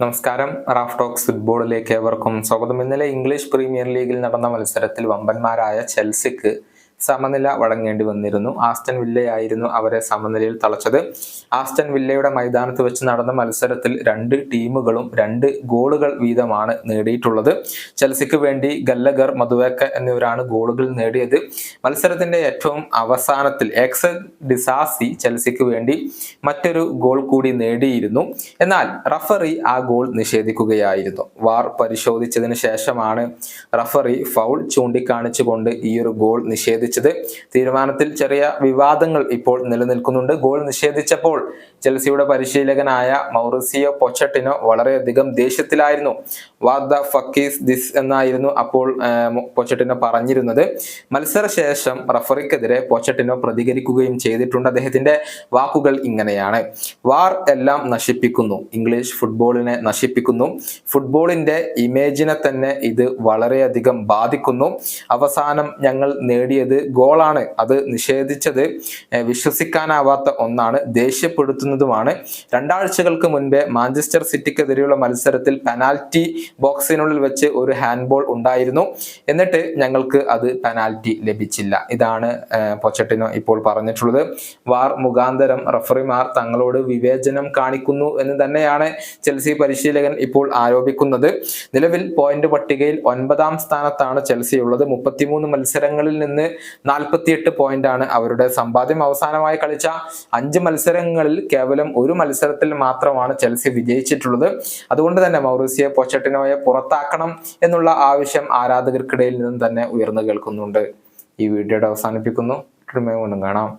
നമസ്കാരം. Raf talks ഫുട്ബോളിലേക്ക് ഏവർക്കും സ്വാഗതം. ഇന്നലെ ഇംഗ്ലീഷ് പ്രീമിയർ ലീഗിൽ നടന്ന മത്സരത്തിൽ വമ്പന്മാരായ ചെൽസിക്ക് സമനില വഴങ്ങേണ്ടി വന്നിരുന്നു. ആസ്റ്റൺ വില്ലയായിരുന്നു അവരെ സമനിലയിൽ തളച്ചത്. ആസ്റ്റൺ വില്ലയുടെ മൈതാനത്ത് വെച്ച് നടന്ന മത്സരത്തിൽ രണ്ട് ടീമുകളും 2 ഗോളുകൾ വീതമാണ് നേടിയിട്ടുള്ളത്. ചെൽസിക്ക് വേണ്ടി ഗല്ലഗർ, മധുവേക്ക എന്നിവരാണ് ഗോളുകൾ നേടിയത്. മത്സരത്തിന്റെ ഏറ്റവും അവസാനത്തിൽ എക്സ് ഡിസാസി ചെൽസിക്ക് വേണ്ടി മറ്റൊരു ഗോൾ കൂടി നേടിയിരുന്നു. എന്നാൽ റഫറി ആ ഗോൾ നിഷേധിക്കുകയായിരുന്നു. വാർ പരിശോധിച്ചതിന് ശേഷമാണ് റഫറി ഫൗൾ ചൂണ്ടിക്കാണിച്ചുകൊണ്ട് ഈ ഒരു ഗോൾ നിഷേധിച്ചത്. തീരുമാനത്തിൽ ചെറിയ വിവാദങ്ങൾ ഇപ്പോൾ നിലനിൽക്കുന്നുണ്ട്. ഗോൾ നിഷേധിച്ചപ്പോൾ ചെൽസിയുടെ പരിശീലകനായ മൗറിസിയോ പൊച്ചറ്റിനോ വളരെയധികം ദേഷ്യത്തിലായിരുന്നു. What the fuck is this എന്നായിരുന്നു അപ്പോൾ പൊച്ചറ്റിനോ പറഞ്ഞിരുന്നത്. മത്സരശേഷം റഫറിക്കെതിരെ പൊച്ചറ്റിനോ പ്രതികരിക്കുകയും ചെയ്തിട്ടുണ്ട്. അദ്ദേഹത്തിന്റെ വാക്കുകൾ ഇങ്ങനെയാണ്: വാർ എല്ലാം നശിപ്പിക്കുന്നു, ഇംഗ്ലീഷ് ഫുട്ബോളിനെ നശിപ്പിക്കുന്നു, ഫുട്ബോളിന്റെ ഇമേജിനെ തന്നെ ഇത് വളരെയധികം ബാധിക്കുന്നു. അവസാനം ഞങ്ങൾ നേടിയത് ഗോളാണ്, അത് നിഷേധിച്ചത് വിശ്വസിക്കാനാവാത്ത ഒന്നാണ്, ദേഷ്യപ്പെടുത്തുന്നതുമാണ്. 2 ആഴ്ചകൾക്ക് മുൻപേ മാഞ്ചസ്റ്റർ സിറ്റിക്കെതിരെയുള്ള മത്സരത്തിൽ പെനാൽറ്റി ബോക്സിനുള്ളിൽ വെച്ച് ഒരു ഹാൻഡ്ബോൾ ഉണ്ടായിരുന്നു, എന്നിട്ട് ഞങ്ങൾക്ക് അത് പെനാൽറ്റി ലഭിച്ചില്ല. ഇതാണ് പൊച്ചറ്റിനോ ഇപ്പോൾ പറഞ്ഞിട്ടുള്ളത്. വാർ മുഖാന്തരം റഫറിമാർ തങ്ങളോട് വിവേചനം കാണിക്കുന്നു എന്ന് തന്നെയാണ് ചെൽസി പരിശീലകൻ ഇപ്പോൾ ആരോപിക്കുന്നത്. നിലവിൽ പോയിന്റ് പട്ടികയിൽ 9ാം സ്ഥാനത്താണ് ചെൽസി ഉള്ളത്. 33 മത്സരങ്ങളിൽ നിന്ന് 48 പോയിന്റാണ് അവരുടെ സമ്പാദ്യം. അവസാനമായി കളിച്ച 5 മത്സരങ്ങളിൽ കേവലം 1 മത്സരത്തിൽ മാത്രമാണ് ചെൽസി വിജയിച്ചിട്ടുള്ളത്. അതുകൊണ്ട് തന്നെ മൗറിസിയോ പൊച്ചറ്റിനോയെ പുറത്താക്കണം എന്നുള്ള ആവശ്യം ആരാധകർക്കിടയിൽ നിന്നും തന്നെ ഉയർന്നു കേൾക്കുന്നുണ്ട്. ഈ വീഡിയോയുടെ അവസാനിപ്പിക്കുന്നു. വീണ്ടും കാണാം.